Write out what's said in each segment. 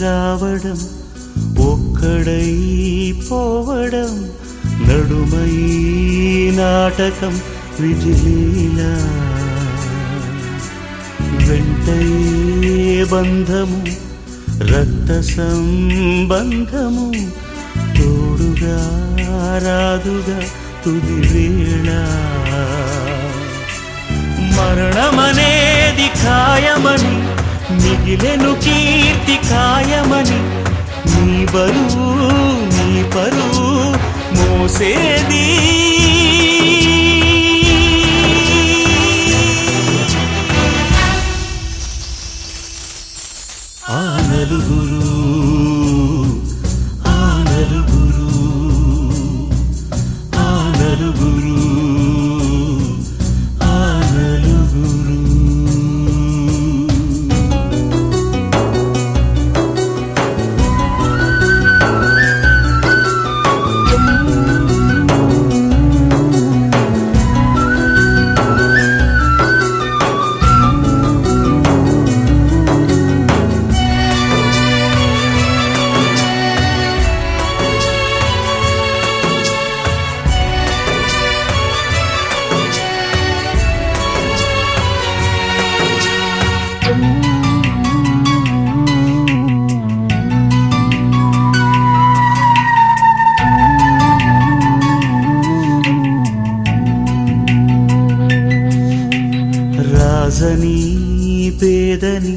రావడం ఒక్కడై పోవడం నడుమై నాటకం విజిలీలా వెంటయే బంధము రక్త సంబంధము తోడుగా రాదుగా తుది వేళ మరణమనేది ఖాయమని మిగిలెను కీర్తి ఖాయమని నీ బరువు నీ పరువు మోసేది ఆ నలుగురు ఆ నలుగురు ఆ నలుగురు ఆ నలుగురు రాజని పేదని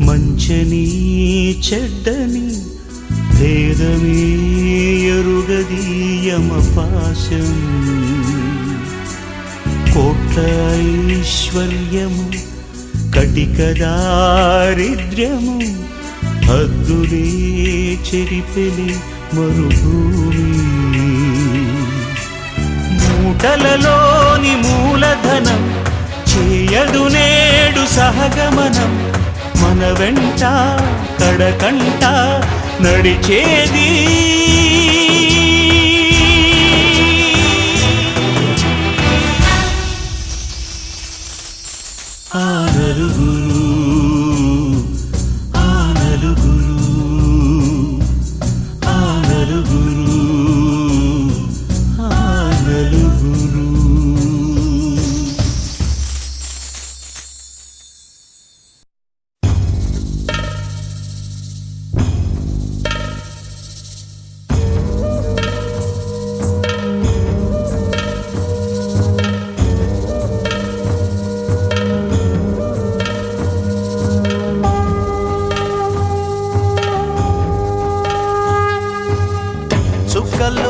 మంచని చెడ్డని భేదమే ఎరుగది యమపాశం కోట్ల ఐశ్వర్యము కటిక దారిద్ర్యము హద్దులే చెరిపెలి మరుభూమి మూటలలోని మూలధనం చేయదు నేడు సహగమనం మన వెంట కడకంట నడిచేది ఆ నలుగురు ఆ నలుగురు ఆ నలుగురు ఆ నలుగురు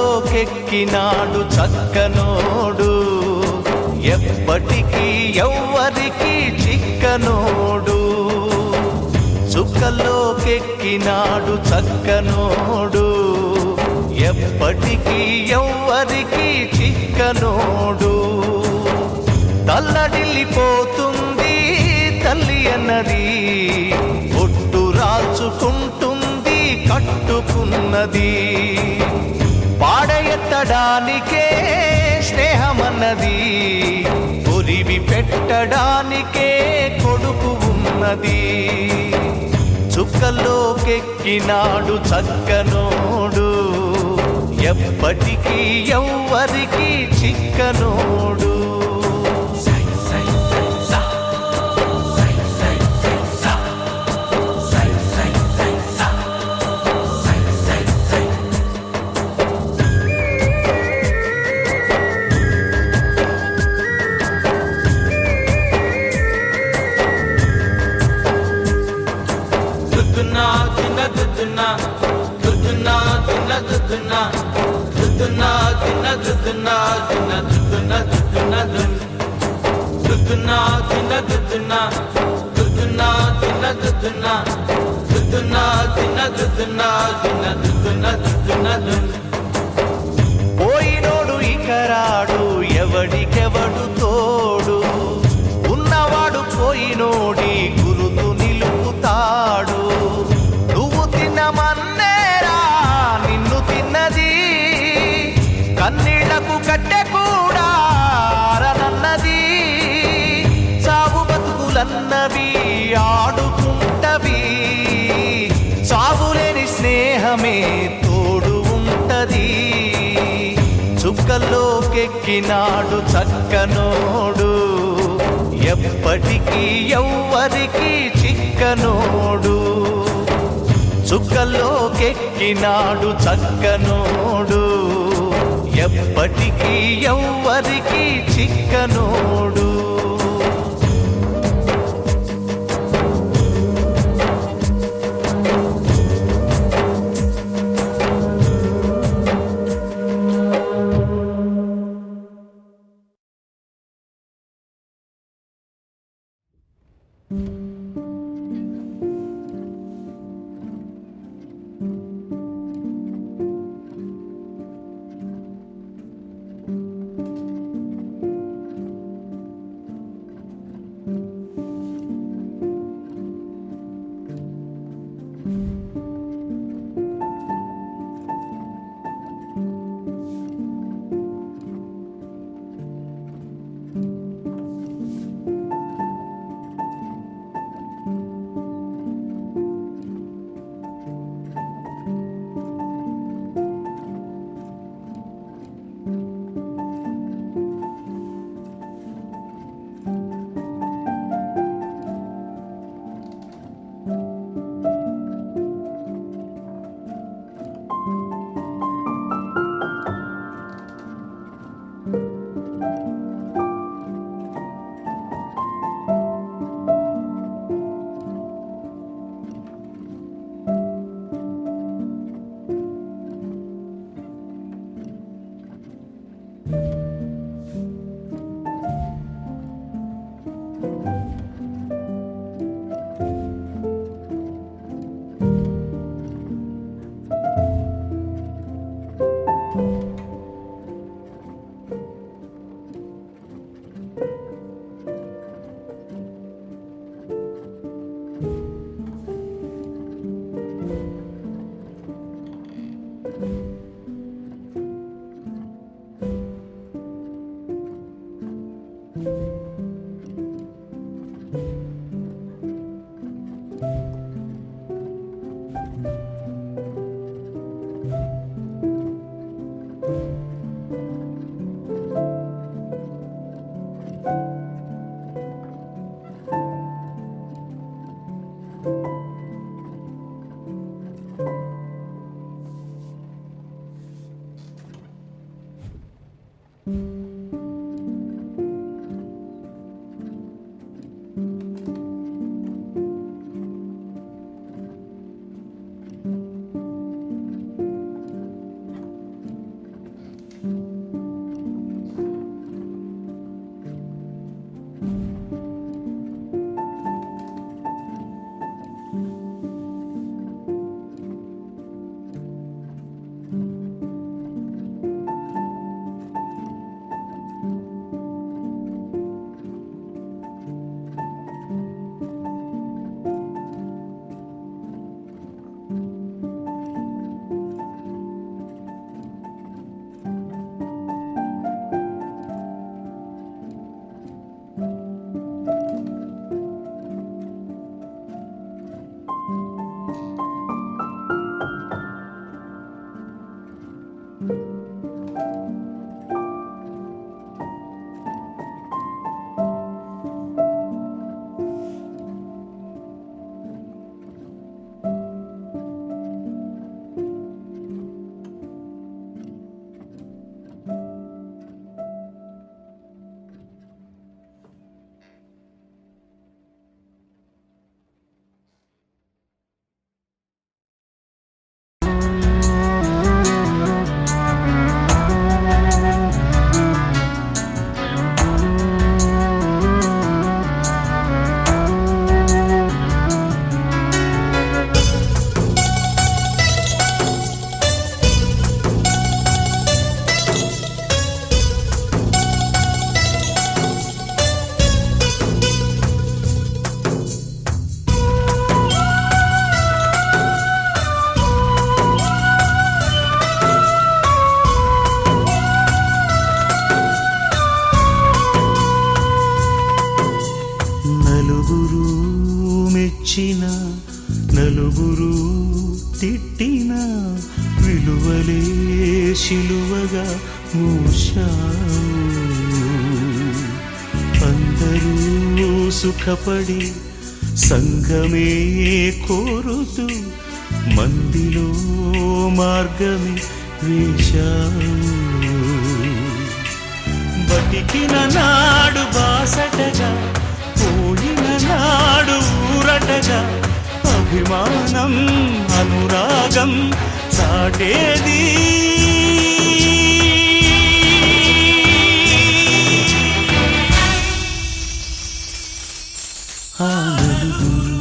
చుక్కలోకెక్కినాడు చక్కనోడు ఎప్పటికీ ఎవ్వరికి చిక్కనోడు చుక్కలోకెక్కినాడు చక్కనోడు ఎప్పటికీ ఎవ్వరికి చిక్కనోడు తల్లడిల్లిపోతుంది తల్లి అన్నది ఒట్టు రాల్చుకుంటుంది కట్టుకున్నది పాడెత్తడానికే స్నేహమన్నది కొరివి పెట్టడానికే కొడుకు ఉన్నది చుక్కలోకెక్కినాడు చక్కనోడు ఎప్పటికీ ఎవ్వరికి చిక్కనోడు పోయినోడు ఇకరాడు ఎవడికెవడు తోడు ఉన్నవాడు పోయినోడి గురుతు నిలుపుతాడు నువ్వు తినమన్నేరా నిన్ను తిన్నది కన్నీళ్లకు కట్టె కూడా అరనన్నది సాగు బతుకులన్నవి ఆడుకుంటవి కెక్కినాడు చక్కనోడు ఎప్పటికీ ఎవ్వరికి చిక్కనోడు చుక్కలోకెక్కినాడు చక్కనోడు ఎప్పటికీ ఎవ్వరికి చిక్కనోడు మెచ్చిన నలుగురు తిట్టిన విలువలే శిలువగా మూశావు. అందరూ సుఖపడి సంఘమే కోరుతూ మందిలో మార్గమే వేశావు. బతికిన నాడు బాసటగా పోయిన నాడు ఊరటగా అభిమానం అనురాగం సాటేది. ఆ నలుగురు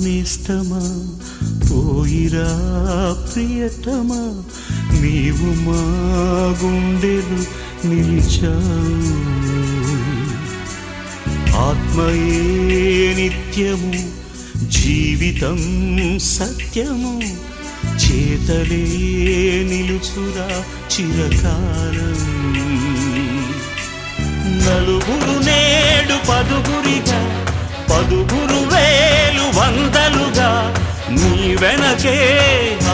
నేస్తమా పోయిరా ప్రియతమా నీవు మా గుండెలు నిలిచావు. ఆత్మయే నిత్యము జీవితం సత్యము చేతలే నిలుచురా చిరకాలం. నలుగురు నేడు పదుగురిగా పదుగురు వేలు వందలుగా నీ వెనకే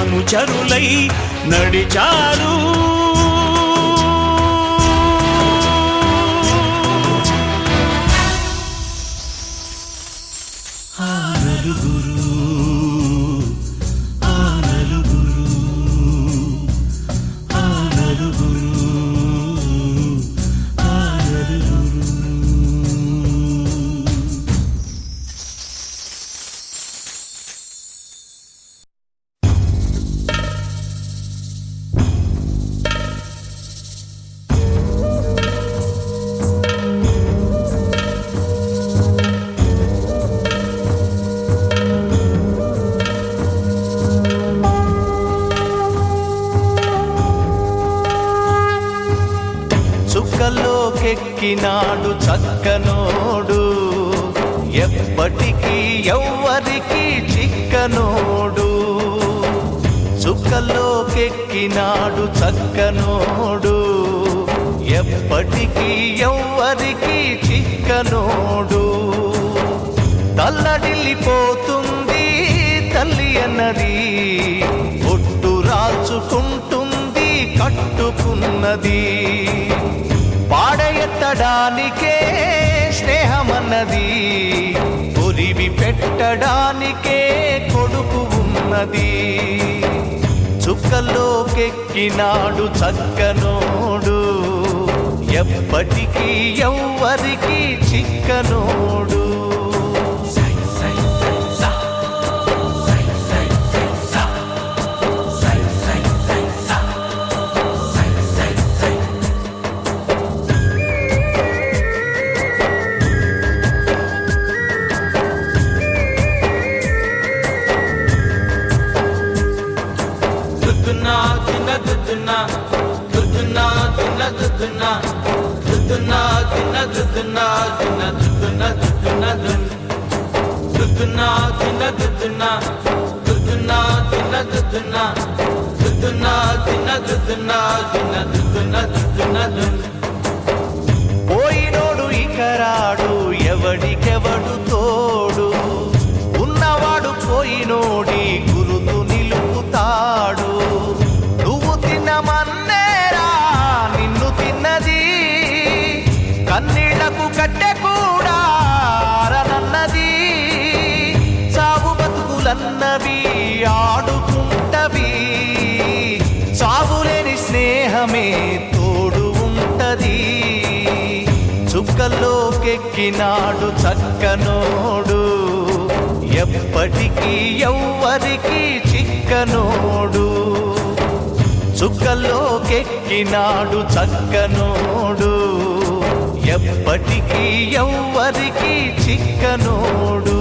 అనుచరులై నడిచారు. ఆ నలుగురు ఆ నలుగురు ఆ నలుగురు ఆ నలుగురు. చుక్కల్లోకెక్కినాడు చక్కనోడు ఎప్పటికీ ఎవ్వరికి చిక్కనోడు. చుక్కల్లోకెక్కినాడు చక్కనోడు ఎప్పటికీ ఎవ్వరికి చిక్కనోడు. తల్లడిల్లిపోతుంది తల్లి అన్నది ఒట్టు రాచుకుంటుంది కట్టుకున్నది. పాడెత్తడానికే స్నేహమన్నది కొరివి పెట్టడానికే కొడుకు ఉన్నది. చుక్కల్లోకెక్కినాడు చక్కనోడు ఎప్పటికీ ఎవ్వరికి చిక్కనోడు. పోయినోడు ఇకరాడు ఎవడికెవడు తోడు. ఉన్నవాడు పోయినోడి గురుతు నిలుపుతాడు. నువ్వు తిన్నమన్నేరా నిన్ను తిన్నది కన్నీళ్లకు కట్టె కూడా ఆరనన్నది. చావు బతుకులన్నవి ఆడుకుంటవి చావులేని స్నేహమే తోడు ఉంటది. చుక్కల్లోకెక్కినాడు చక్కనోడు, ఎప్పటికీ ఎవ్వరికి చిక్కనోడు. చుక్కల్లోకెక్కినాడు చక్కనోడు, ఎప్పటికీ ఎవ్వరికి చిక్కనోడు.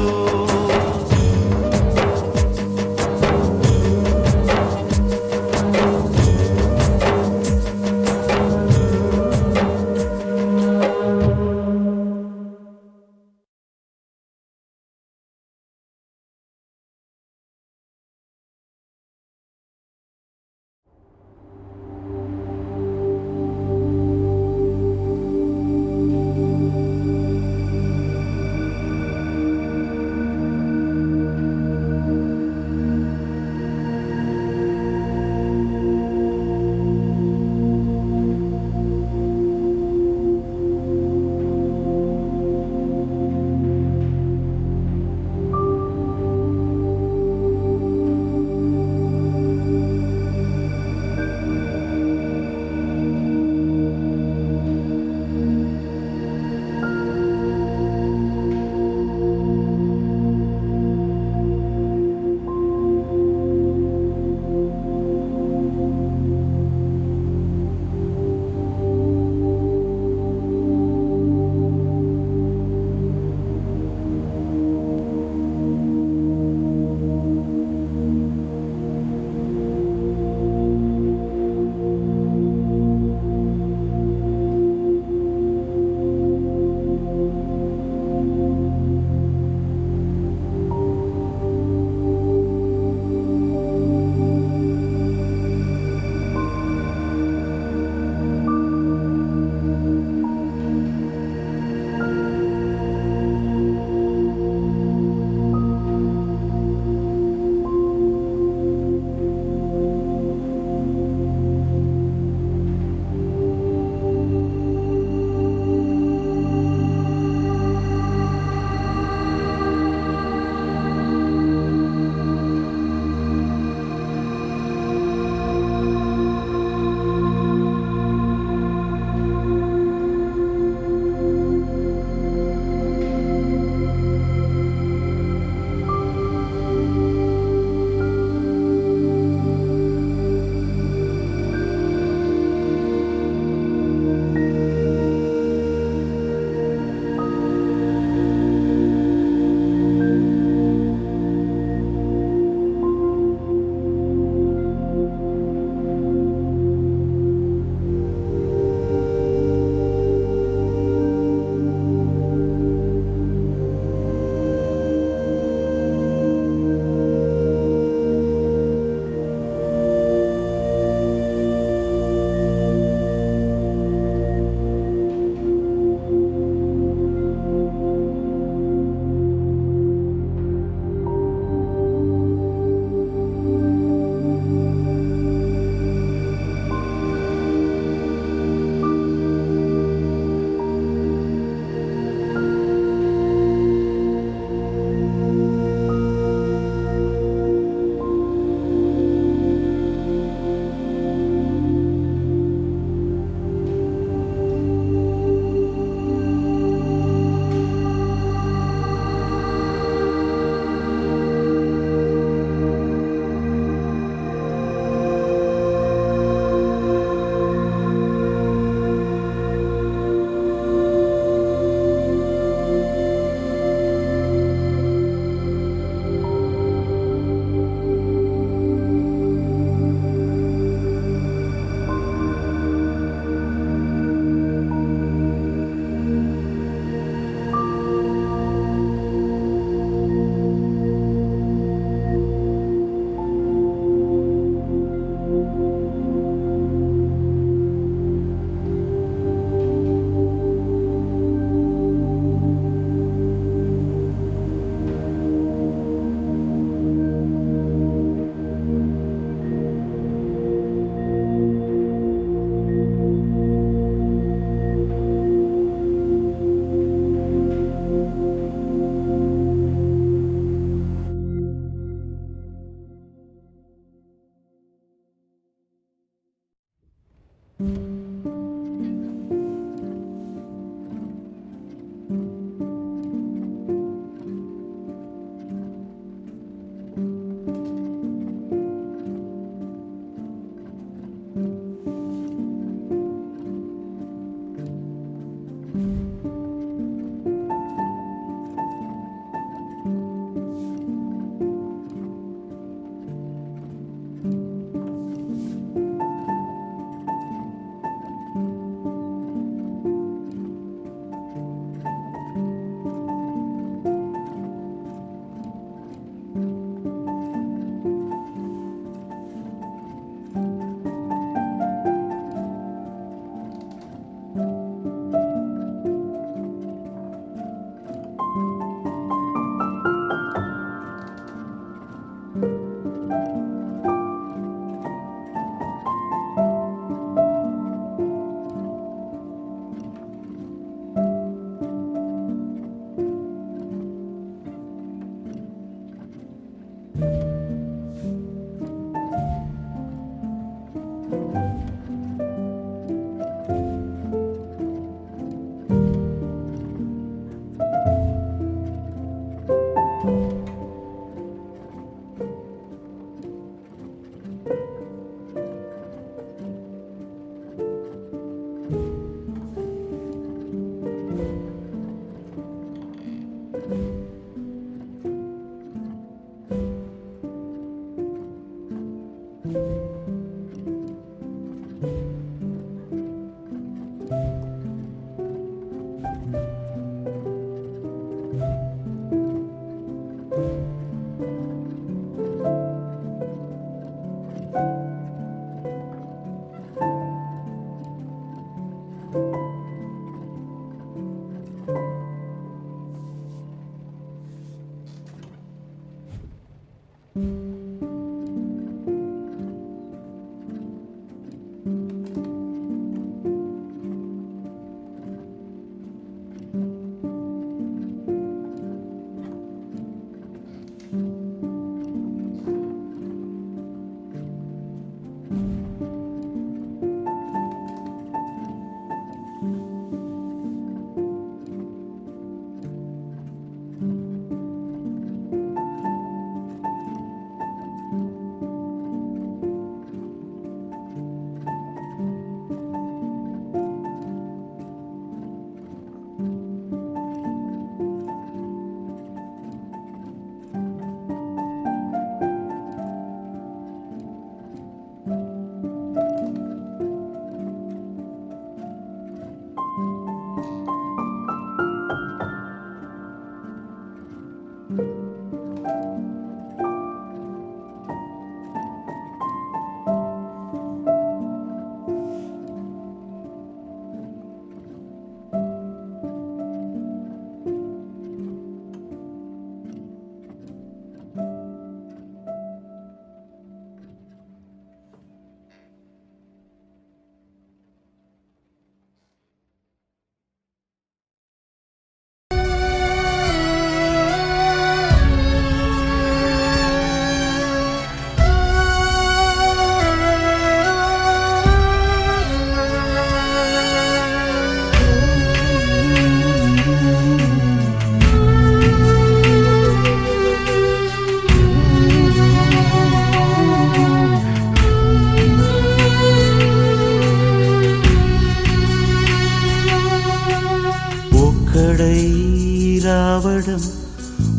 రావడం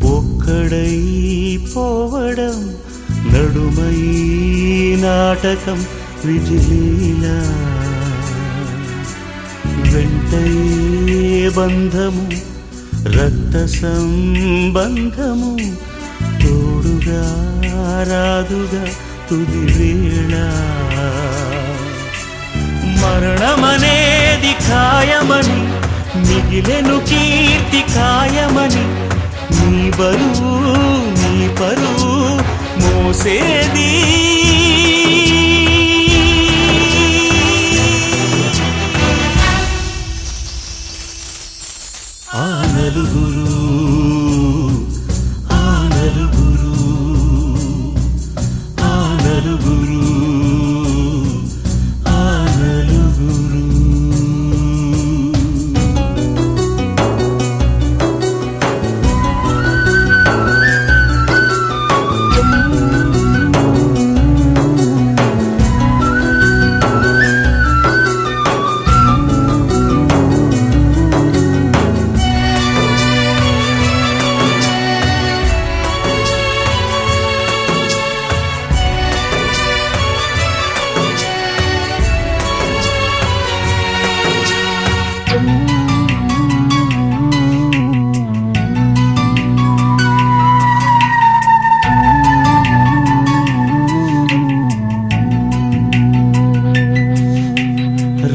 ఒక్కడై పోవడం నడుమై నాటకం విజిలీలా వెంటయే బంధము రక్త సంబంధము తోడుగా రాదుగా తుది వేళ మరణమనేది ఖాయమని మిగిలెను కీర్తి ఖాయమని నీ బరువు నీ పరువు మోసేది ఆ నలుగురు ఆ నలుగురు ఆ నలుగురు ఆ నలుగురు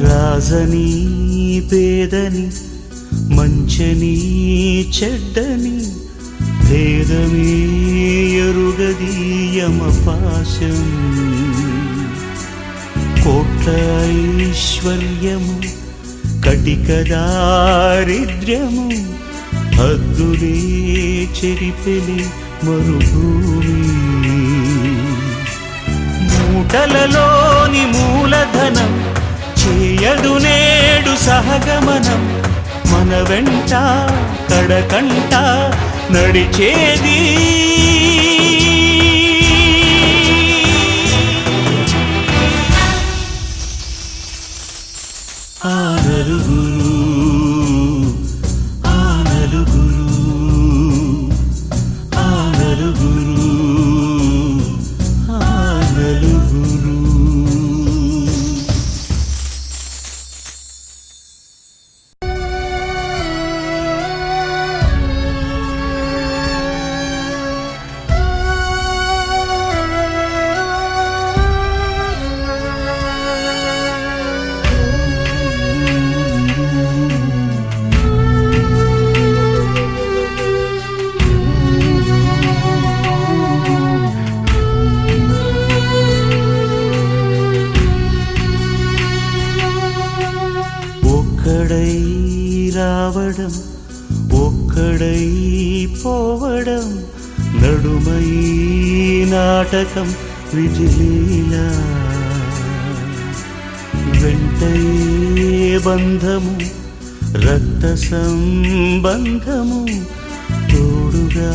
రాజని పేదని మంచని చెడ్డని భేదమే ఎరుగది యమపాశం కోట్ల ఐశ్వర్యము కటిక దారిద్ర్యము హద్దులే చెరిపెలి మరుభూమి మూటలలోని మూలధనం చేయదు నేడు సహగమనం మన వెంట కడకంట నడిచేది ఆ నలుగురు ఆ నలుగురు ఆ నలుగురు ఆ నలుగురు ఒక్కడై రావడం ఒక్కడై పోవడం నడుమై నాటకం విజిలీలా వెంటయే బంధము రక్త సంబంధము తోడుగా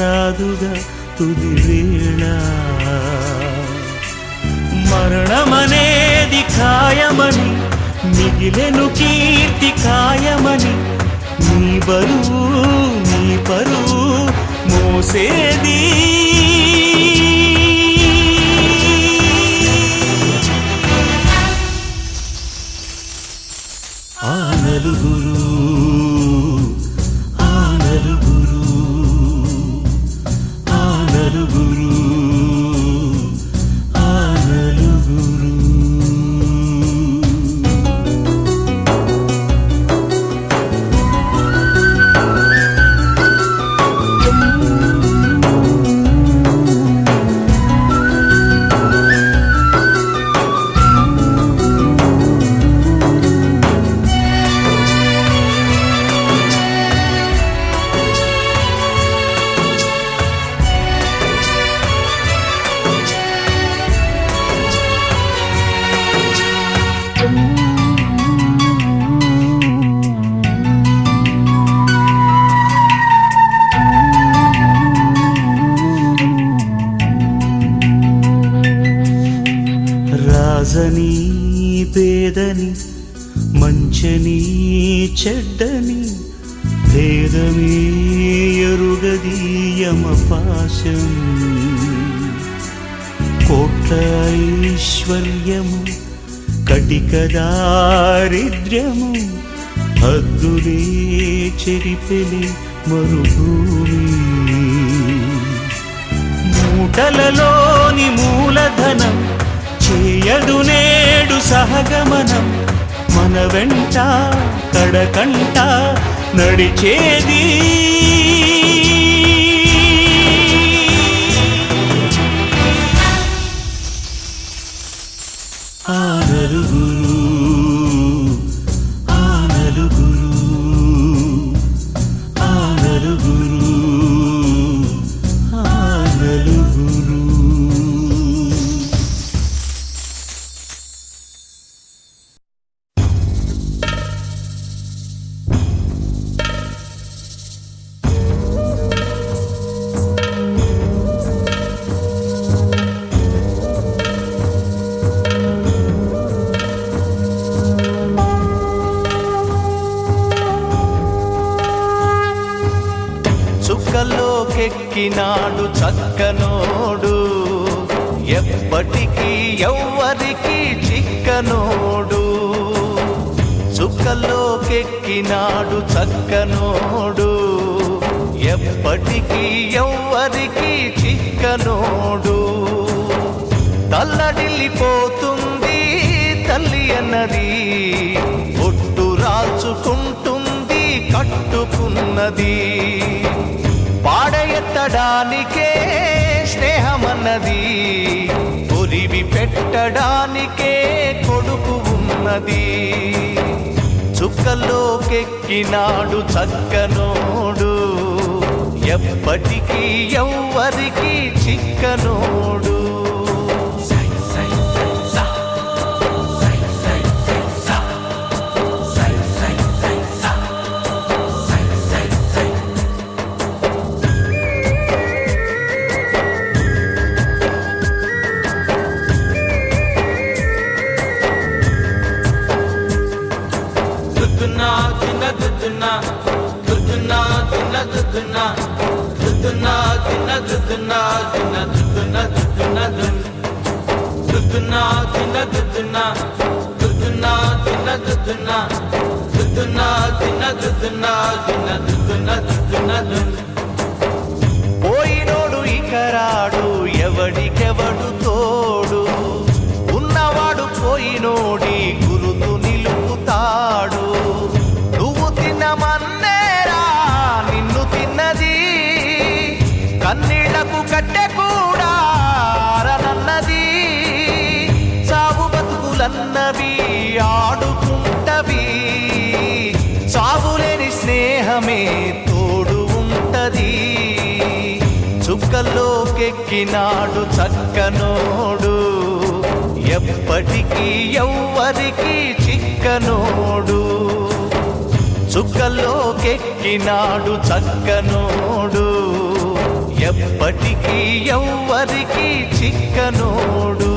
రాదుగా తుది వేళ మరణమనేది ఖాయమని మిగిలెను కీర్తి ఖాయమని నీ బరువు నీ పరువు మోసేది ఆ నలుగురు ఆ నలుగురు ఆ నలుగురు ఆ నలుగురు రాజని పేదని మంచని చెడ్డని భేదమే ఎరుగదీయమ పాశం కోట్ల ఐశ్వర్యము కటిక దారిద్ర్యము హద్దులే చెరిపెలి మరుభూమి మూటలలోని మూలధనం చేయదు నేడు సహగమనం మన వెంట కడకంట నడిచేది ఆ నలుగురు ఆ నలుగురు ఆ నలుగురు ఆ నలుగురు చుక్కల్లోకెక్కినాడు చక్కనోడు ఎప్పటికీ ఎవ్వరికి చిక్కనోడు చుక్కల్లోకెక్కినాడు చక్కనోడు ఎప్పటికీ ఎవ్వరికి చిక్కనోడు తల్లడిల్లిపోతుంది తల్లి అన్నది ఒట్టు రాల్చుకుంటుంది కట్టుకున్నది పాడెత్తడానికే స్నేహమన్నది కొరివి పెట్టడానికే కొడుకు ఉన్నది చుక్కల్లోకెక్కినాడు చక్కనోడు ఎప్పటికీ ఎవ్వరికి చిక్కనోడు పోయినోడు ఇకరాడు ఎవడికెవడు తోడు ఉన్నవాడు పోయినోడి గురుతు నిలుపుతాడు నువ్వు తిన్నమన్నేరా నిన్ను తిన్నది కన్నీళ్లకు కట్టె కూడా ఆరనన్నది సాగు బతుకులన్నవి ఆడుకుంటవి సాగులేని స్నేహమే తోడు ఉంటది చుక్కల్లోకెక్కినాడు చక్కనోడు ఎప్పటికీ ఎవ్వరికి చిక్కనోడు చుక్కల్లోకెక్కినాడు చక్కనోడు ఎప్పటికీ ఎవ్వరికి చిక్కనోడు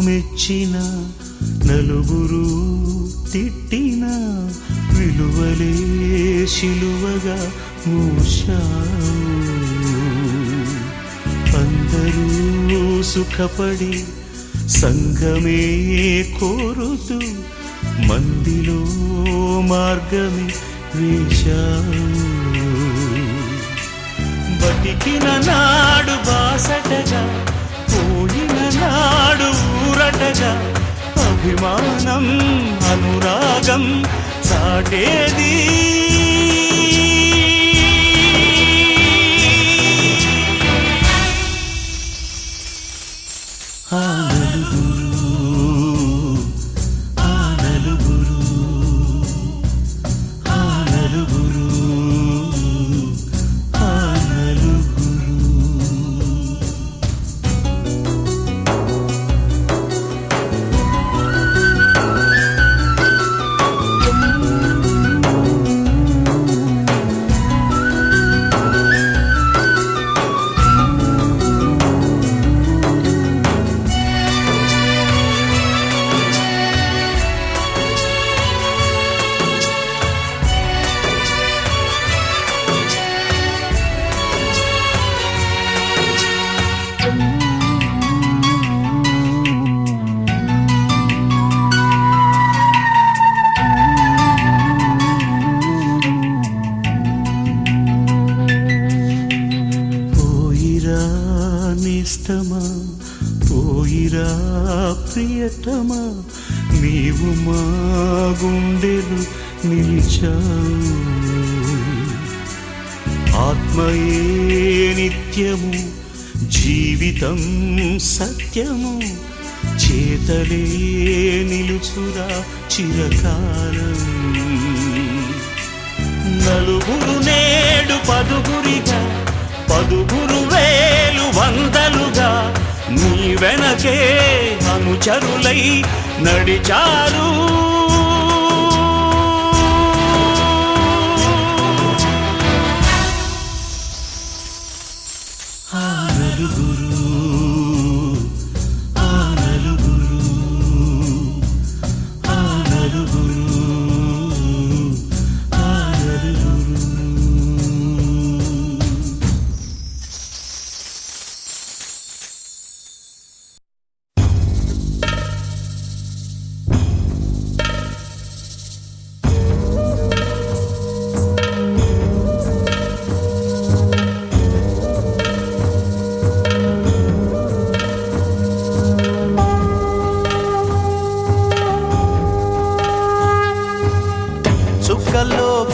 మెచ్చిన నలుగురు తిట్టిన విలువలే శిలువగా మూశావు. అందరూ సుఖపడి సంఘమే కోరుతూ మందిలో మార్గమే వేశావు. బతికిన నాడు బాసటగా పోయిన నాడు ఊరటగా అభిమానం అనురాగం సాటేది. ఆ నలుగురు నేస్తమా పోయిరా ప్రియతమా నీవు మా గుండెలు నిలిచావు. ఆత్మయే నిత్యము జీవితం సత్యము చేతలే నిలుచురా చిరకాలం. నలుగురు నేడు పదుగురిగా పదుగురు వేలు వందలుగా నీ వెనకే అనుచరులై నడిచారు. ఆ నలుగురు ఆ నలుగురు ఆ నలుగురు ఆ నలుగురు.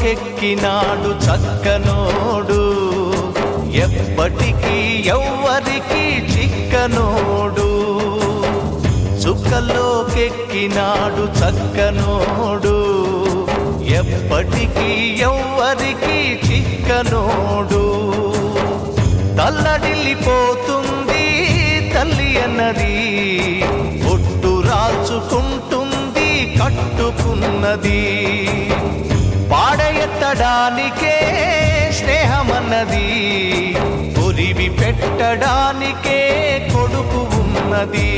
చుక్కల్లోకెక్కినాడు చక్కనోడు, ఎప్పటికీ ఎవ్వరికి చిక్కనోడు. చుక్కల్లోకెక్కినాడు చక్కనోడు, ఎప్పటికీ ఎవ్వరికి చిక్కనోడు. తల్లడిల్లిపోతుంది తల్లి అన్నది, ఒట్టు రాల్చుకుంటుంది కట్టుకున్నది. పాడెత్తడానికే స్నేహమన్నది, కొరివి పెట్టడానికే కొడుకు ఉన్నది.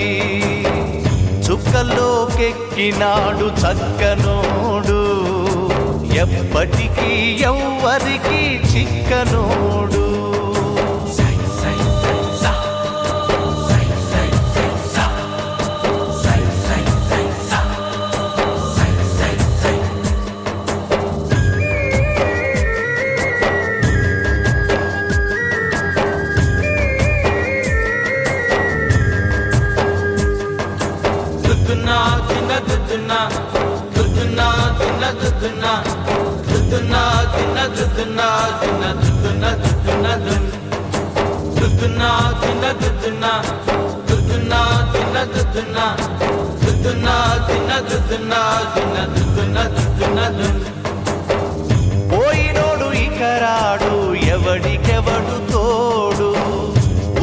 చుక్కల్లోకెక్కినాడు చక్కనోడు, ఎప్పటికీ ఎవ్వరికి చిక్కనోడు. పోయినోడు ఇకరాడు, ఎవడికెవడు తోడు,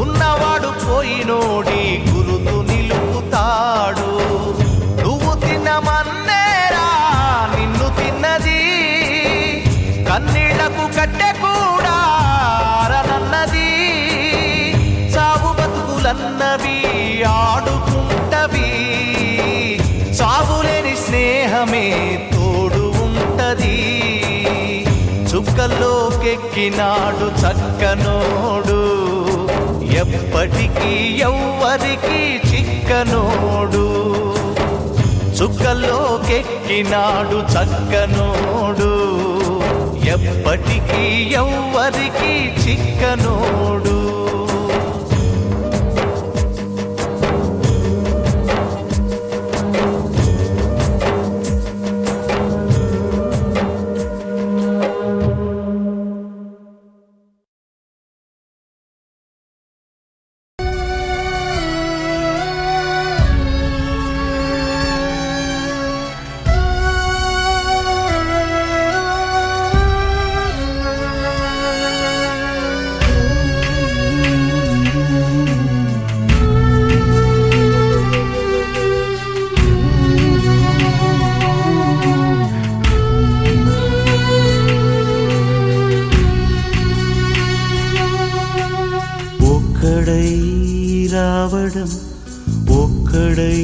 ఉన్నవాడు పోయినోడి గురుతు నిలుపుతాడు. నువ్వు తిన్నమన్నేరా నిన్ను తిన్నది, కన్నీళ్లకు కట్టె కూడా అరనన్నది. చావు బతుకులన్నవి ఆడుకుంటవి, చావులేని స్నేహమే తోడు ఉంటది. చుక్కల్లోకెక్కినాడు చక్కనోడు, ఎప్పటికీ ఎవ్వరికి చిక్కనోడు. చుక్కల్లోకెక్కినాడు చక్కనోడు, ఎప్పటికీ ఎవ్వరికి చిక్కనోడు. ఒక్కడై రావడం ఒక్కడై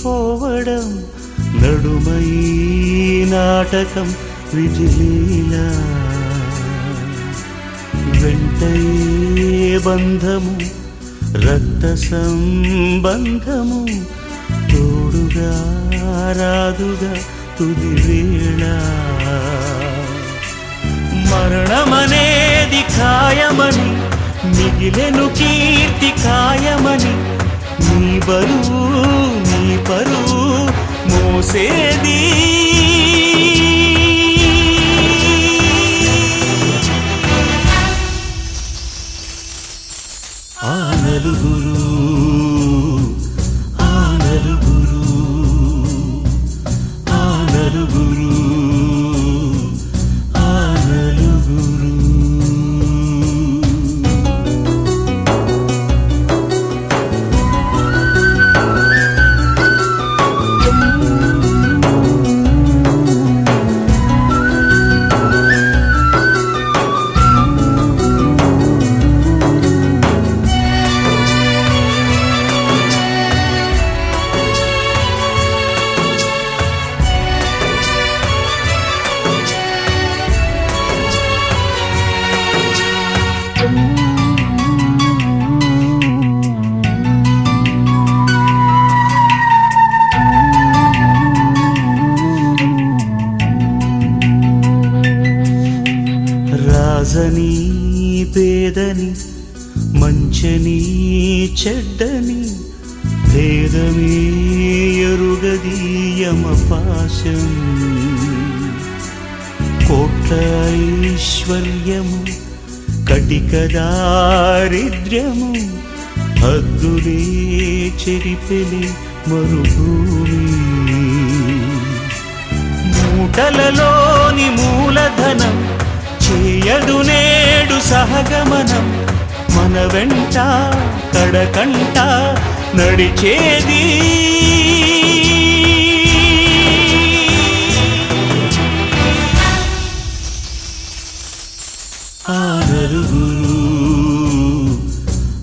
పోవడం, నడుమై నాటకం విజిలీలా. వెంటయే బంధము రక్త సంబంధము, తోడుగా రాదుగా తుది వేళ. మరణమనేది ఖాయమని, మిగిలెను కీర్తి ఖాయమని, నీ బరువు నీ పరువు మోసేది. ఆ నలుగురు ఆ నలుగురు ఆ నలుగురు ఆ నలుగురు. రాజని పేదని, మంచని చెడ్డని, భేదమే ఎరుగది యమపాశం. కోట్ల ఐశ్వర్యము కటిక దారిద్ర్యము హద్దులే చెరిపెలి మరుభూమి మూటలలోని మూలధనం చేయదు నేడు సహగమనం మన వెంట కడకంట నడిచేది ఆ నలుగురు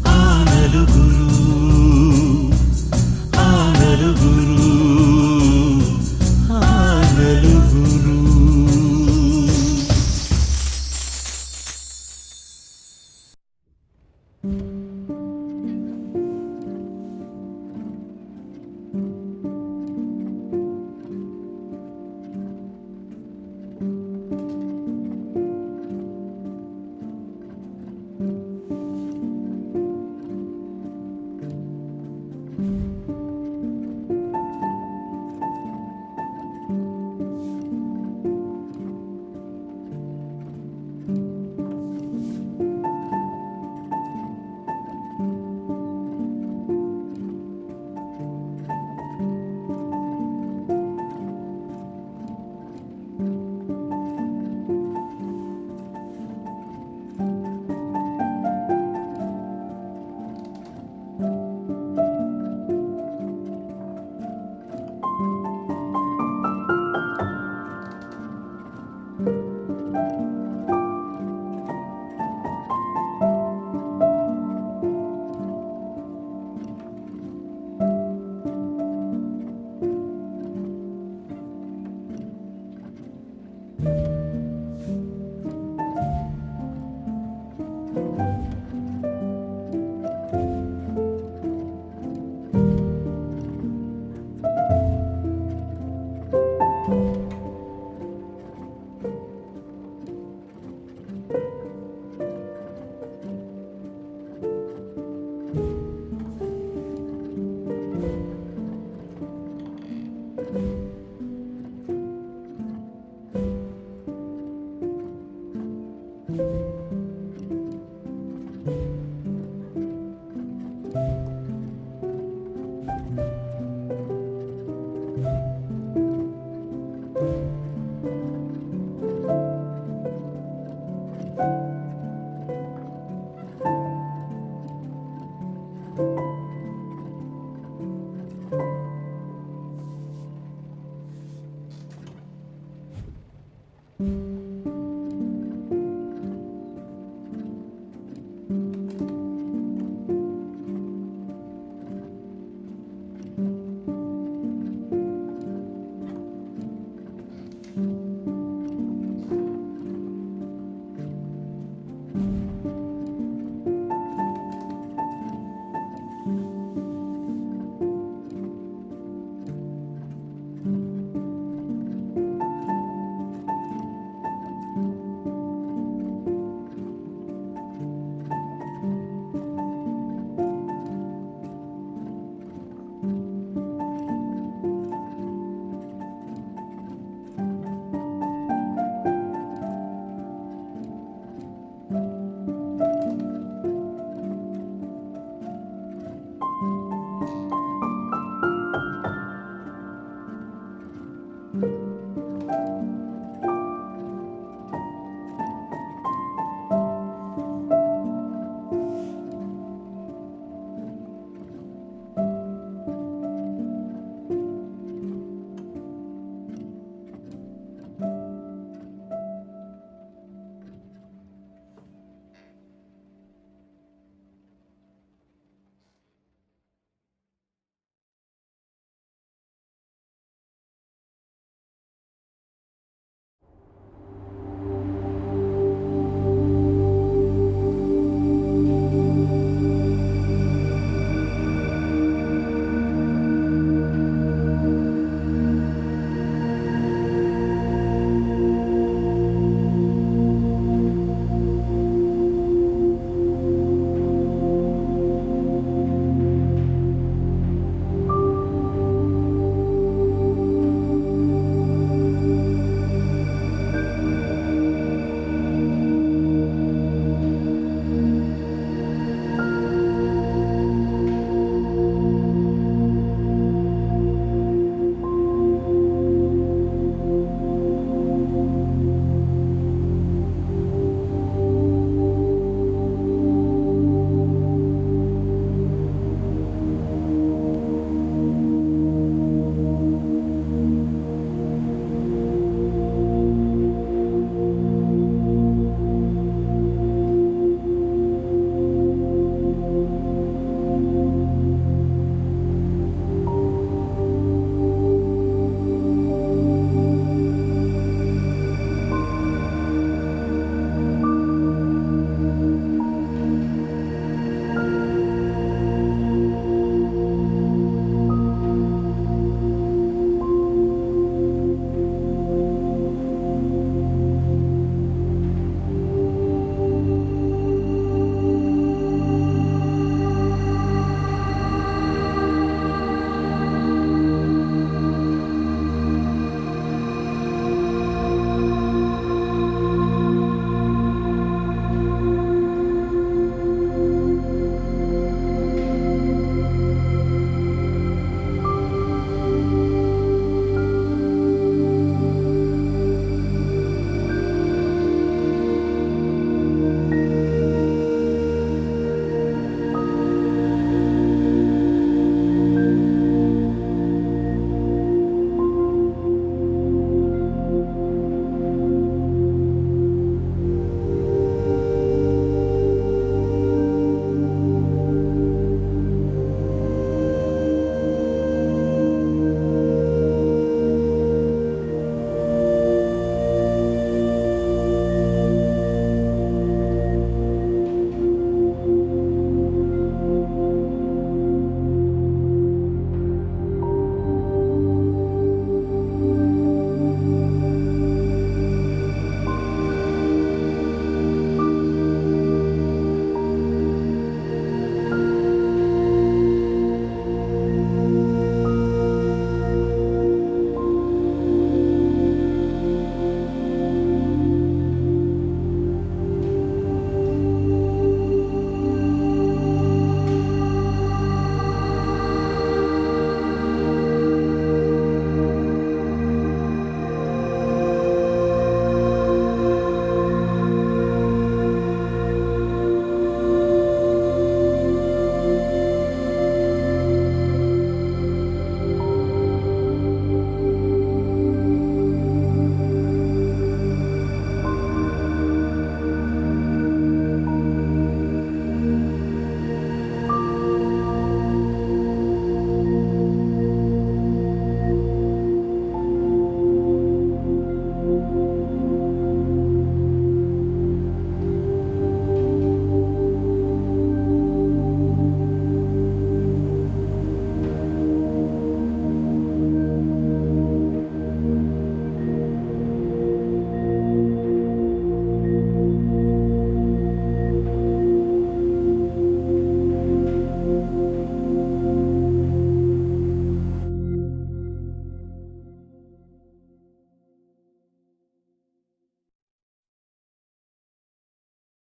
ఆ నలుగురు ఆ నలుగురు